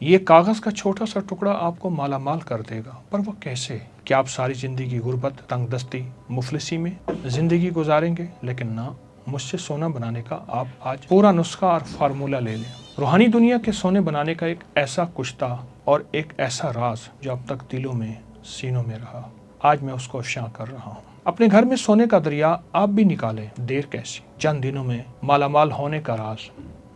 ये कागज़ का छोटा सा टुकड़ा आपको माला माल कर देगा, पर वो कैसे? क्या आप सारी ज़िंदगी गुर्बत, तंगदस्ती, मुफलिसी में ज़िंदगी गुजारेंगे? लेकिन ना, मुझसे सोना बनाने का आप आज पूरा नुस्खा और फार्मूला ले लें। रूहानी दुनिया के सोने बनाने का एक ऐसा कुश्ता और एक ऐसा राज जो अब तक दिलों में, सीनों में रहा, आज मैं उसको अफ़शा कर रहा हूँ। अपने घर में सोने का दरिया आप भी निकालें, देर कैसी? चंद दिनों में मालामाल होने का राज।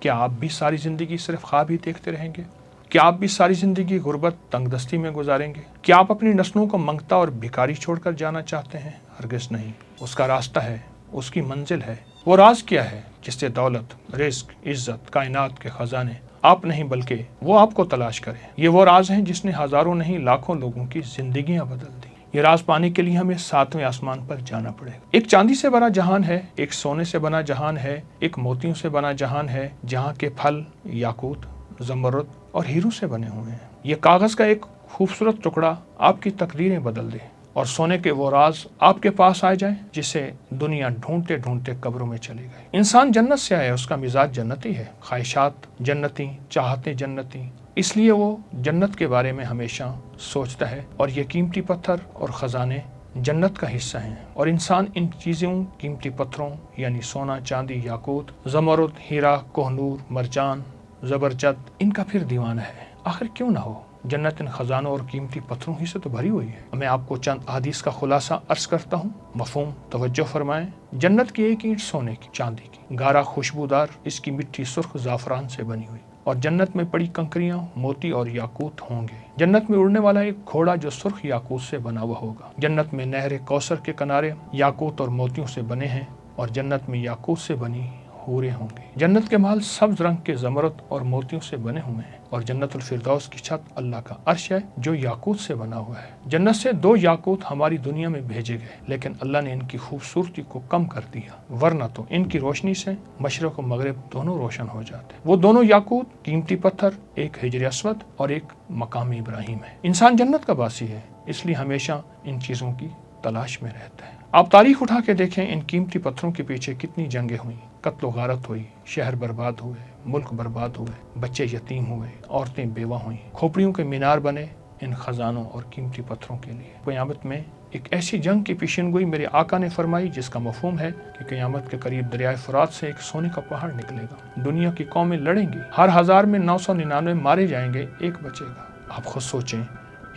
क्या आप भी सारी ज़िंदगी सिर्फ ख्वाब ही देखते रहेंगे? क्या आप भी सारी ज़िंदगी गुर्बत, तंगदस्ती में गुजारेंगे? क्या आप अपनी नस्लों को मंगता और भिखारी छोड़कर जाना चाहते हैं? हरगिज़ नहीं। उसका रास्ता है, उसकी मंजिल है। वो राज क्या है जिससे दौलत, रिज्क, इज्जत, कायनात के खजाने आप नहीं बल्कि वो आपको तलाश करें। ये वो राज है जिसने हज़ारों नहीं लाखों लोगों की जिंदगियां बदल दी। ये राज पाने के लिए हमें 7वें आसमान पर जाना पड़ेगा। एक चांदी से बना जहान है, एक सोने से बना जहान है, एक मोतियों से बना जहान है, जहाँ के फल याकूत, ज़मरुद और हीरों से बने हुए हैं। ये कागज़ का एक खूबसूरत टुकड़ा आपकी तकदीरें बदल दे और सोने के वो राज आपके पास आ जाए जिसे दुनिया ढूंढते ढूंढते कब्रों में चली गई। इंसान जन्नत से आया, उसका मिजाज जन्नती है, ख्वाहिशात जन्नती, चाहते जन्नती, इसलिए वो जन्नत के बारे में हमेशा सोचता है। और ये कीमती पत्थर और ख़जाने जन्नत का हिस्सा हैं और इंसान इन चीज़ों, कीमती पत्थरों यानी सोना, चांदी, याकूत, ज़मरुद, हीरा, कोहनूर, मरजान, ज़बरजद, इनका फिर दीवाना है। आखिर क्यों ना हो? जन्नत इन खजानों और कीमती पत्थरों ही से तो भरी हुई है। मैं आपको चंद हदीस का खुलासा अर्ज करता हूँ, मफहूम तवज्जो फरमाएं। जन्नत की एक ईंट सोने की, चांदी की, गारा खुशबूदार, इसकी मिट्टी सुर्ख ज़ाफ़रान से बनी हुई, और जन्नत में पड़ी कंकरियां मोती और याकूत होंगे। जन्नत में उड़ने वाला एक घोड़ा जो सुर्ख याकूत से बना हुआ होगा। जन्नत में नहर कौसर के किनारे याकूत और मोतियों से बने हैं और जन्नत में याकूत से बनी हूरें होंगे। जन्नत के महल सब्ज रंग के ज़मरुद और मोतियों से बने हुए हैं और जन्नतुल फिरदौस की छत अल्लाह का अर्श है जो याकूत से बना हुआ है। जन्नत से 2 याकूत हमारी दुनिया में भेजे गए, लेकिन अल्लाह ने इनकी खूबसूरती को कम कर दिया, वरना तो इनकी रोशनी से मशरक़ और मगरिब दोनों रोशन हो जाते। वो दोनों याकूत कीमती पत्थर, एक हिजर अस्वद और एक मकाम इब्राहिम है। इंसान जन्नत का वासी है, इसलिए हमेशा इन चीज़ों की तलाश में रहता है। आप तारीख उठा के देखें, इन कीमती पत्थरों के पीछे कितनी जंगें हुई, कत्ल गारत हुई, शहर बर्बाद हुए, मुल्क बर्बाद हुए, बच्चे यतीम हुए, औरतें बेवा हुई, खोपड़ियों के मीनार बने इन खजानों और कीमती पत्थरों के लिए। क़यामत में एक ऐसी जंग की पेशिनगोई मेरे आका ने फरमाई जिसका मफहूम है कि क़यामत के करीब दरियाए फुरात से एक सोने का पहाड़ निकलेगा। दुनिया की कौमें लड़ेंगी, हर 1000 में 999 मारे जाएंगे, एक बचेगा। आप खुद सोचें,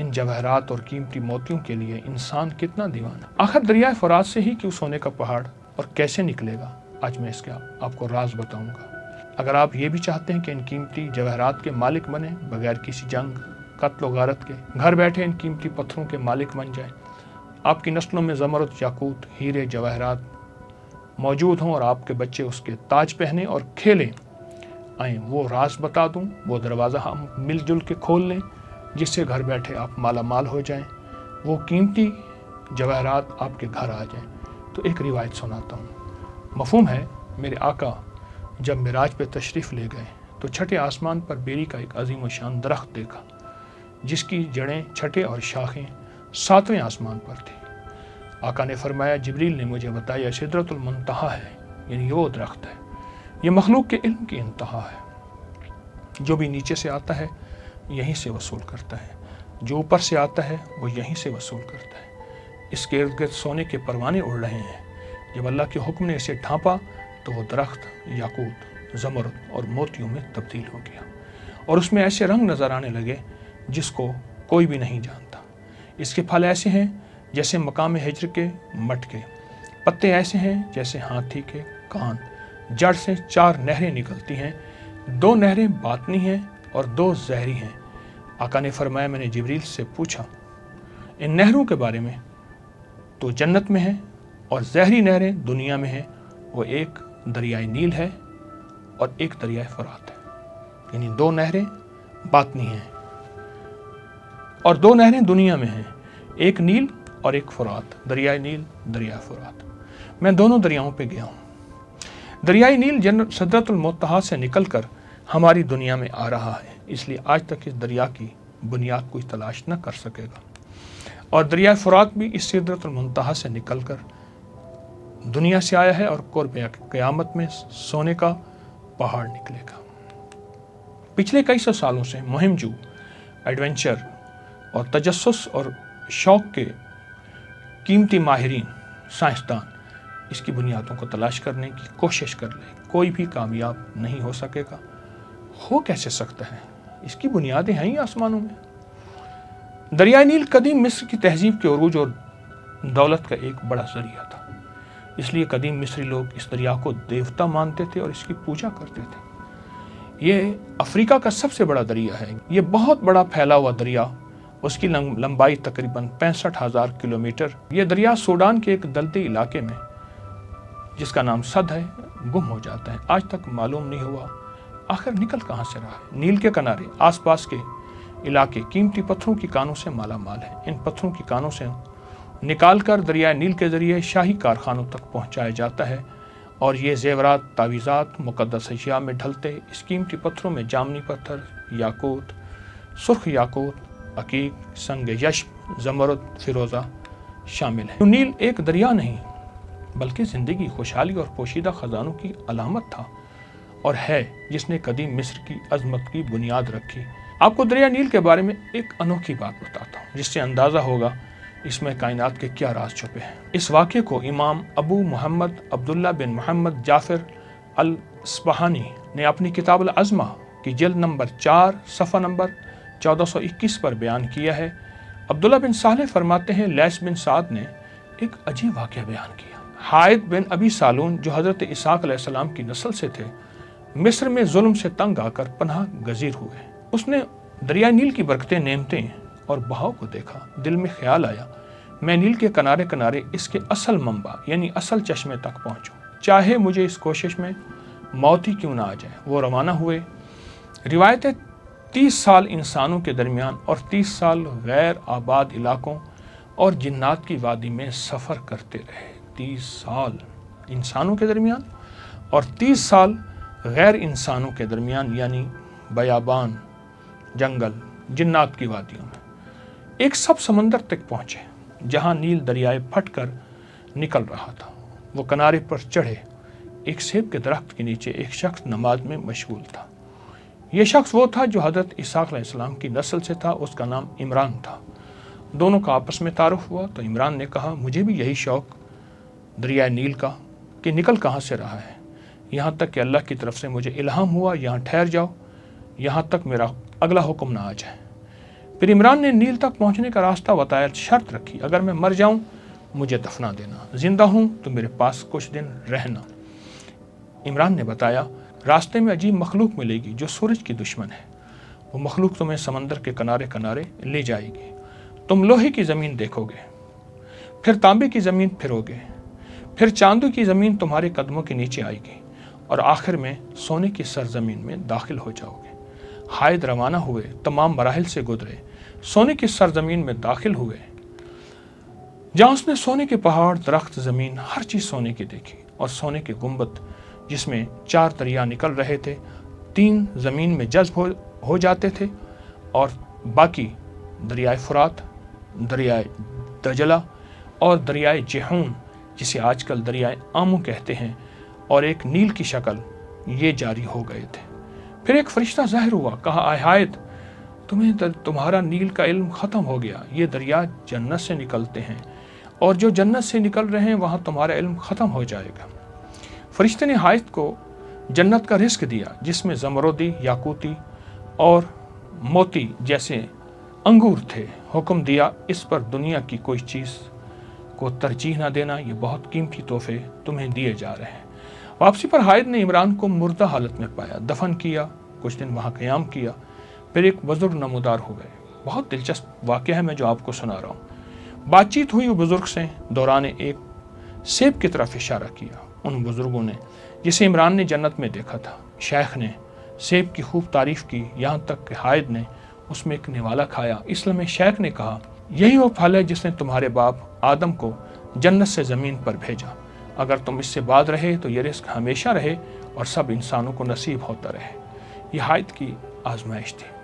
इन जवाहरात और कीमती मोतियों के लिए इंसान कितना दीवाना। आखिर दरियाए फुरात से ही क्यों सोने का पहाड़ और कैसे निकलेगा? आज मैं इसका आपको राज बताऊंगा। अगर आप ये भी चाहते हैं कि इन कीमती जवाहरात के मालिक बने बगैर किसी जंग, कत्ल गारत के, घर बैठे इन कीमती पत्थरों के मालिक बन जाएं, आपकी नस्लों में ज़मरुद, याकूत, हीरे, जवाहरात मौजूद हों और आपके बच्चे उसके ताज पहने और खेलें, आएँ वो राज बता दूँ, वो दरवाज़ा हम मिलजुल के खोल लें जिससे घर बैठे आप माला माल हो जाएं, वो कीमती जवाहरात आपके घर आ जाएं। तो एक रिवायत सुनाता हूँ। मफहूम है, मेरे आका जब मिराज पे तशरीफ़ ले गए तो छठे आसमान पर बेरी का एक अजीम व शान दरख्त देखा जिसकी जड़ें, छठे और शाखें 7वें आसमान पर थी। आका ने फरमाया, जिब्रील ने मुझे बताया सिदरतुल मुंतहा है, यानी वो दरख्त है, ये मखलूक के इल्म की इंतहा है। जो भी नीचे से आता है यहीं से वसूल करता है, जो ऊपर से आता है वो यहीं से वसूल करता है। इसके इर्द गिर्द सोने के परवाने उड़ रहे हैं। जब अल्लाह के हुक्म ने इसे ढांपा तो वो दरख्त याकूत, ज़मरुद और मोतियों में तब्दील हो गया और उसमें ऐसे रंग नज़र आने लगे जिसको कोई भी नहीं जानता। इसके फल ऐसे हैं जैसे मकाम हिज्र के मटके, पत्ते ऐसे हैं जैसे हाथी के कान, जड़ से 4 नहरें निकलती हैं, 2 नहरें बातनी हैं और 2 ज़हरी हैं। आका ने फरमाया, मैंने जिब्रील से पूछा इन नहरों के बारे में, तो जन्नत में है और ज़हरी नहरें दुनिया में हैं। वो एक दरियाए नील है और एक दरियाए फुरात है, यानी 2 नहरें बातनी हैं और 2 नहरें दुनिया में हैं, एक नील और एक फुरात, दरियाए नील, दरिया फुरात। मैं दोनों दरियाओं पे गया हूँ। दरियाए नील सिदरतुल मुंतहा से निकलकर हमारी दुनिया में आ रहा है, इसलिए आज तक इस दरिया की बुनियाद कोई तलाश न कर सकेगा। और दरिया फुरात भी इस सिदरतुल मुंतहा से निकलकर दुनिया से आया है और क़यामत में सोने का पहाड़ निकलेगा। पिछले कई सौ सालों से मुहिम-जू, एडवेंचर और तजस्सुस और शौक के कीमती माहिरीन, साइंसदान इसकी बुनियादों को तलाश करने की कोशिश कर ले, कोई भी कामयाब नहीं हो सकेगा। हो कैसे सकता है? इसकी बुनियादें हैं ही आसमानों में। दरियाए नील कदीम मिस्र की तहजीब के उरूज और दौलत का एक बड़ा जरिया था। इसलिए कदीम मिस्री लोग इस दरिया को देवता मानते थे और इसकी पूजा करते थे। ये अफ्रीका का सबसे बड़ा दरिया है। ये बहुत बड़ा फैला हुआ दरिया, उसकी लंबाई तकरीबन 65,000 किलोमीटर। ये दरिया सूडान के एक दलदली इलाके में, जिसका नाम सद है, गुम हो जाता है। आज तक मालूम नहीं हुआ आखिर निकल कहाँ से रहा है। नील के किनारे आसपास के इलाके कीमती पत्थरों की कानों से माला माल है। इन पत्थरों की कानों से निकालकर दरियाए नील के जरिए शाही कारखानों तक पहुंचाया जाता है और ये जेवरात, तावीज़ात, मुक़द्दस अशिया में ढलते। इस कीमती पत्थरों में जामनी पत्थर, याकूत, सुर्ख याकूत, अकीक, संग यश्ब, ज़मरुद, फिरोज़ा शामिल है। नील एक दरिया नहीं बल्कि ज़िंदगी, खुशहाली और पोशीदा ख़जानों की अलामत था और है, जिसने कदीम मिस्र की अज़मत की बुनियाद रखी। आपको दरिया नील के बारे में एक अनोखी बात बताता हूँ, जिससे अंदाज़ा होगा इसमें कायनात के क्या राज छुपे हैं। इस वाक़े को इमाम अबू मोहम्मद अब्दुल्ला बिन मोहम्मद जाफ़िर अल-अस्बहानी ने अपनी किताब अल-अज़्मा की जिल्द नंबर 4 सफ़ा नंबर 1421 पर बयान किया है। अब्दुल्ला बिन सालेह फरमाते हैं, लैस बिन साद ने एक अजीब वाक़या बयान किया। हायद बिन अबी सालून, जो हज़रत इसाक अलैहिस्सलाम की नस्ल से थे, मिस्र में जुल्म से तंग आकर पनाह गज़ीर हुए। उसने दरिया नील की बरकतें, नेमतें और बहाव को देखा। दिल में ख्याल आया, मैं नील के किनारे किनारे इसके असल मंबा यानी असल चश्मे तक पहुंचूं, चाहे मुझे इस कोशिश में मौत ही क्यों ना आ जाए। वो रवाना हुए। रिवायतें 30 साल इंसानों के दरमियान और 30 साल गैर आबाद इलाकों और जिन्नात की वादी में सफ़र करते रहे। 30 साल इंसानों के दरमियान और 30 साल गैर इंसानों के दरमियान, यानी बयाबान, जंगल, जिन्नात की वादियों में। एक सब समंदर तक पहुँचे जहाँ नील दरियाए फट कर निकल रहा था। वो किनारे पर चढ़े। एक सेब के दरख्त के नीचे एक शख्स नमाज में मशगूल था। ये शख्स वो था जो हज़रत इसाक अलैहिस्सलाम की नस्ल से था। उसका नाम इमरान था। दोनों का आपस में तारुफ हुआ तो इमरान ने कहा, मुझे भी यही शौक़ दरिया नील का कि निकल कहाँ से रहा है, यहाँ तक कि अल्लाह की तरफ से मुझे इल्हाम हुआ यहाँ ठहर जाओ, यहाँ तक मेरा अगला हुक्म ना आ जाए। फिर इमरान ने नील तक पहुँचने का रास्ता बताया, शर्त रखी, अगर मैं मर जाऊँ मुझे दफना देना, जिंदा हूँ तो मेरे पास कुछ दिन रहना। इमरान ने बताया, रास्ते में अजीब मखलूक मिलेगी जो सूरज की दुश्मन है। वो मखलूक तुम्हें समंदर के किनारे किनारे ले जाएगी। तुम लोहे की ज़मीन देखोगे, फिर तांबे की ज़मीन फिरोगे, फिर चांदी की ज़मीन तुम्हारे कदमों के नीचे आएगी और आखिर में सोने की सरजमीन में दाखिल हो जाओगे। हायद रवाना हुए, तमाम मराहिल से गुजरे, सोने की सरजमीन में दाखिल हुए, जहाँ उसने सोने के पहाड़, दरख्त, ज़मीन, हर चीज़ सोने की देखी और सोने के गुंबद जिसमें 4 दरिया निकल रहे थे। 3 ज़मीन में जज्ब हो जाते थे और बाकी दरियाए फुरात, दरियाए दजला और दरियाए जेहून, जिसे आजकल दरियाए आमू कहते हैं, और एक नील की शक्ल, ये जारी हो गए थे। फिर एक फरिश्ता ज़ाहिर हुआ, कहा, आय हायद, तुम्हारा नील का इल्म ख़त्म हो गया। ये दरिया जन्नत से निकलते हैं और जो जन्नत से निकल रहे हैं वहाँ तुम्हारा इल्म ख़त्म हो जाएगा। फरिश्ते ने हायद को जन्नत का रिस्क दिया, जिसमें ज़मरुदी, याकूती और मोती जैसे अंगूर थे। हुक्म दिया, इस पर दुनिया की कोई चीज़ को तरजीह न देना, ये बहुत कीमती तोहफे तुम्हें दिए जा रहे हैं। वापसी पर हायद ने इमरान को मुर्दा हालत में पाया, दफन किया, कुछ दिन वहाँ क़याम किया, फिर एक बुजुर्ग नमूदार हो गए। बहुत दिलचस्प वाक़या है मैं जो आपको सुना रहा हूँ। बातचीत हुई बुजुर्ग से, दौरान एक सेब की तरफ इशारा किया। उन बुजुर्गों ने, जिसे इमरान ने जन्नत में देखा था। शेख ने सेब की खूब तारीफ़ की, यहाँ तक कि हायद ने उसमें एक निवाला खाया। इसलिए शेख ने कहा, यही वो फल है जिसने तुम्हारे बाप आदम को जन्नत से ज़मीन पर भेजा। अगर तुम इससे बाद रहे तो ये रिस्क हमेशा रहे और सब इंसानों को नसीब होता रहे। यह हायद की आजमाइश थी।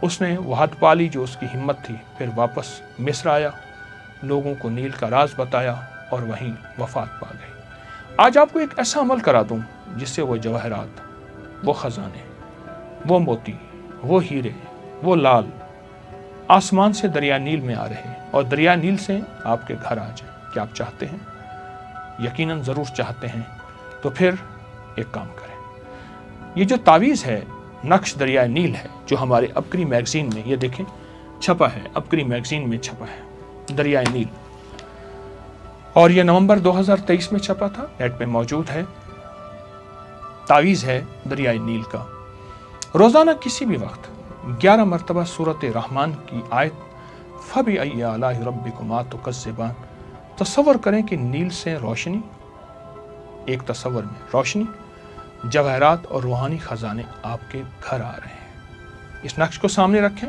उसने वो हद पा ली जो उसकी हिम्मत थी। फिर वापस मिस्र आया, लोगों को नील का राज बताया और वहीं वफात पा गई। आज आपको एक ऐसा अमल करा दूं जिससे वो जवाहरात, वो ख़जाने वो मोती, वो हीरे, वो लाल आसमान से दरिया नील में आ रहे और दरिया नील से आपके घर आ जाए। क्या आप चाहते हैं? यकीनन ज़रूर चाहते हैं। तो फिर एक काम करें, ये जो तावीज़ है नक्श दरिया नील है, जो हमारे अपकरी मैगज़ीन में, ये देखें छपा है, अपकरी मैगज़ीन में छपा है दरिया नील, और ये नवंबर 2023 में छपा था, नेट पे मौजूद है। तावीज़ है दरिया नील का। रोज़ाना किसी भी वक्त 11 मरतबा सूरत रहमान की आयत फबी अय्यि आलाइ रब्बिकुमा तुकज़्ज़िबान। तसव्वुर करें कि नील से रोशनी, एक तसव्वुर में रोशनी, जवाहरात और रूहानी ख़जाने आपके घर आ रहे हैं। इस नक्श को सामने रखें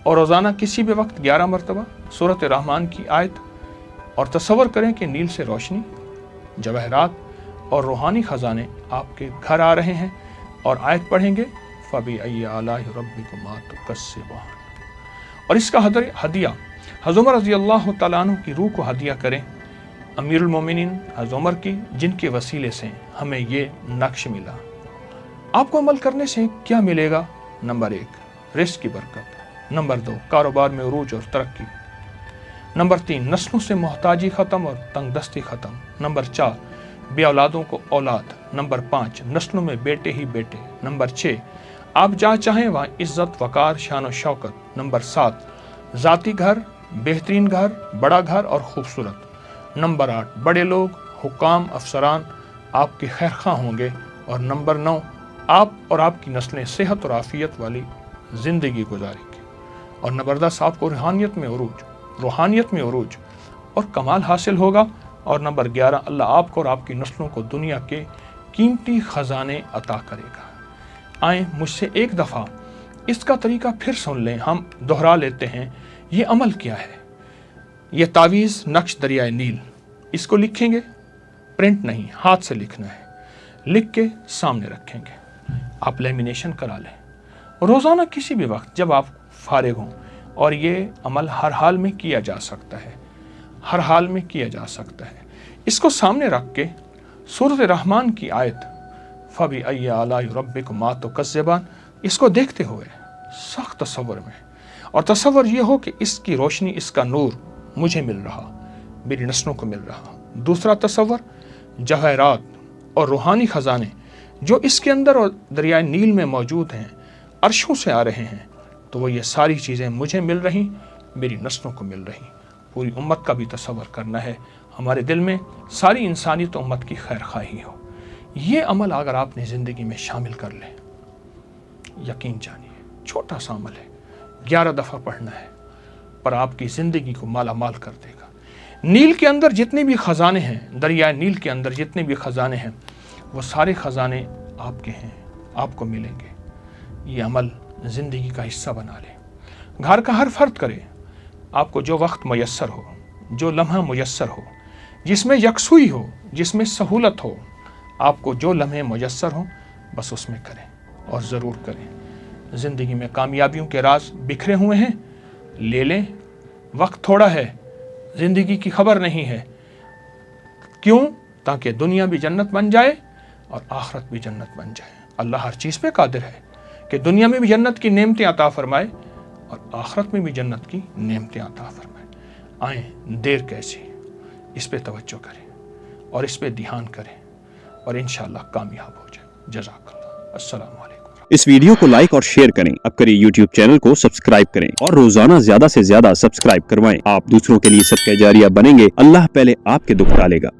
और रोज़ाना किसी भी वक्त 11 मरतबा सूरत रहमान की आयत और तसव्वुर करें कि नील से रोशनी, जवाहरात और रूहानी ख़जाने आपके घर आ रहे हैं, और आयत पढ़ेंगे फबी अय्यि आलाइ रब्बिकुमा तुकज़्ज़िबान। और इसका हदिया हज़रत उमर रज़ी अल्लाह तआला अन्हु की रूह को हदिया करें, अमीरुल मोमिनीन हज़रत उमर की, जिनके वसीले से हमें ये नक्श मिला। आपको अमल करने से क्या मिलेगा? नंबर 1 रिज़्क़ की बरकत, नंबर 2 कारोबार में उरूज और तरक्की, नंबर 3 नस्लों से मोहताजी ख़त्म और तंगदस्ती ख़त्म, नंबर 4 बे औलादों को औलाद, नंबर 5 नस्लों में बेटे ही बेटे, नंबर 6 आप जहाँ चाहें वहाँ इज़्ज़त वक़ार शान और शौकत, नंबर 7 ज़ाती घर, बेहतरीन घर, बड़ा घर और ख़ूबसूरत, नंबर 8 बड़े लोग, हुक्काम, अफसरान आपके खैरख़्वाह होंगे, और नंबर 9 आप और आपकी नस्लें सेहत और आफ़ियत वाली ज़िंदगी गुजारेंगे, और नंबर 10 आपको रूहानियत में उरूज और कमाल हासिल होगा, और नंबर 11 अल्लाह आपको और आपकी नस्लों को दुनिया के कीमती ख़जाने अता करेगा। आएँ मुझसे एक दफ़ा इसका तरीका फिर सुन लें, हम दोहरा लेते हैं। ये अमल क्या है? ये तावीज़ नक्श दरिया नील, इसको लिखेंगे, प्रिंट नहीं, हाथ से लिखना है, लिख के सामने रखेंगे, आप लेमिनेशन करा लें रोज़ाना किसी भी वक्त जब आप फारिग हों, और ये अमल हर हाल में किया जा सकता है, हर हाल में किया जा सकता है। इसको सामने रख के सूरत रहमान की आयत फबी अय्यि आलाइ रब्बिकुमा तुकज़्ज़िबान, इसको देखते हुए सख्त तसव्वुर में, और तसव्वुर ये हो कि इसकी रोशनी, इसका नूर मुझे मिल रहा, मेरी नस्लों को मिल रहा। दूसरा तसव्वुर जवाहरात और रूहानी ख़जाने जो इसके अंदर और दरिया नील में मौजूद हैं, अर्शों से आ रहे हैं, तो वो ये सारी चीज़ें मुझे मिल रही, मेरी नस्लों को मिल रही। पूरी उम्मत का भी तसव्वुर करना है, हमारे दिल में सारी इंसानियत उम्मत की खैर खाही हो। ये अमल अगर आपने ज़िंदगी में शामिल कर लें, यकीन जानिए छोटा सा अमल है, 11 दफ़ा पढ़ना है, पर आपकी ज़िंदगी को माला माल कर देगा। नील के अंदर जितने भी ख़जाने हैं, दरिया नील के अंदर जितने भी ख़जाने हैं, वो सारे ख़जाने आपके हैं, आपको मिलेंगे। ये अमल ज़िंदगी का हिस्सा बना लें। घर का हर फ़र्द करे, आपको जो वक्त मुयस्सर हो, जो लम्हा मुयस्सर हो, जिसमें यकसुई हो, जिसमें सहूलत हो, आपको जो लम्हे मुयस्सर हो बस उसमें करें, और ज़रूर करें। ज़िंदगी में कामयाबियों के राज बिखरे हुए हैं, ले लें, वक्त थोड़ा है, ज़िंदगी की खबर नहीं है। क्यों? ताकि दुनिया भी जन्नत बन जाए और आखिरत भी जन्नत बन जाए। अल्लाह हर चीज़ पे कादिर है कि दुनिया में भी जन्नत की नेमतें अता फरमाए और आखिरत में भी जन्नत की नेमतें अता फरमाए। आएँ, देर कैसी, इस पे तवज्जो करें और इस पे ध्यान करें, और इंशाअल्लाह कामयाब हो जाए। जज़ाकल्लाह। अस्सलामु अलैकुम। इस वीडियो को लाइक और शेयर करें, अपकरी यूट्यूब चैनल को सब्सक्राइब करें, और रोजाना ज्यादा से ज्यादा सब्सक्राइब करवाएं। आप दूसरों के लिए सदका जारिया बनेंगे, अल्लाह पहले आपके दुख टालेगा।